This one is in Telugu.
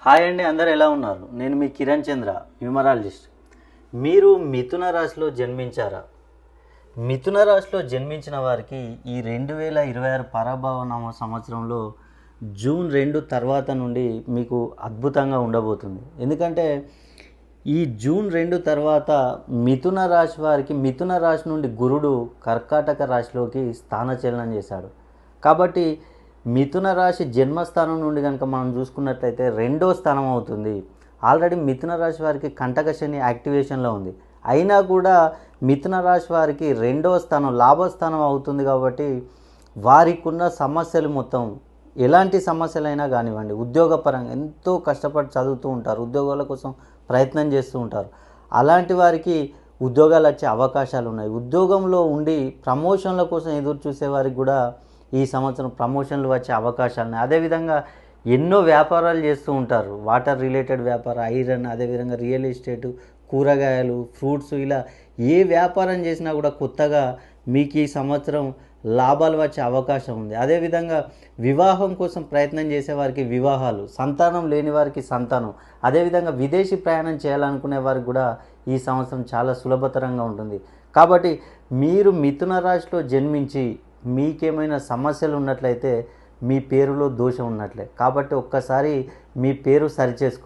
హాయ్ అండి, అందరు ఎలా ఉన్నారు? నేను మీ కిరణ్ చంద్ర, న్యూమరాలజిస్ట్. మీరు మిథున రాశిలో జన్మించారా? మిథున రాశిలో జన్మించిన వారికి ఈ 2026 పరాభవనామ సంవత్సరంలో జూన్ 2 తర్వాత నుండి మీకు అద్భుతంగా ఉండబోతుంది. ఎందుకంటే ఈ జూన్ 2 తర్వాత మిథున రాశి వారికి మిథున రాశి నుండి గురుడు కర్కాటక రాశిలోకి స్థానచలనం చేశాడు. కాబట్టి మిథున రాశి జన్మస్థానం నుండి కనుక మనం చూసుకున్నట్లయితే 2వ స్థానం అవుతుంది. ఆల్రెడీ మిథున రాశి వారికి కంటక శని యాక్టివేషన్లో ఉంది. అయినా కూడా మిథున రాశి వారికి 2వ స్థానం లాభస్థానం అవుతుంది. కాబట్టి వారికి ఉన్న సమస్యలు మొత్తం ఎలాంటి సమస్యలైనా కానివ్వండి, ఉద్యోగపరంగా ఎంతో కష్టపడి చదువుతూ ఉంటారు, ఉద్యోగాల కోసం ప్రయత్నం చేస్తూ ఉంటారు. అలాంటి వారికి ఉద్యోగాలు వచ్చే అవకాశాలు ఉన్నాయి. ఉద్యోగంలో ఉండి ప్రమోషన్ల కోసం ఎదురు చూసే వారికి కూడా ఈ సంవత్సరం ప్రమోషన్లు వచ్చే అవకాశాలు ఉన్నాయి. అదేవిధంగా ఎన్నో వ్యాపారాలు చేస్తూ ఉంటారు, వాటర్ రిలేటెడ్ వ్యాపారం, ఐరన్, అదేవిధంగా రియల్ ఎస్టేటు, కూరగాయలు, ఫ్రూట్స్, ఇలా ఏ వ్యాపారం చేసినా కూడా కొత్తగా మీకు ఈ సంవత్సరం లాభాలు వచ్చే అవకాశం ఉంది. అదేవిధంగా వివాహం కోసం ప్రయత్నం చేసేవారికి వివాహాలు, సంతానం లేని వారికి సంతానం, అదేవిధంగా విదేశీ ప్రయాణం చేయాలనుకునే వారికి కూడా ఈ సంవత్సరం చాలా సులభతరంగా ఉంటుంది. కాబట్టి మీరు మిథున రాశిలో జన్మించి మీకేమైనా సమస్యలు ఉన్నట్లయితే మీ పేరులో దోషం ఉన్నట్లే. కాబట్టి ఒక్కసారి మీ పేరు సరిచేసుకో.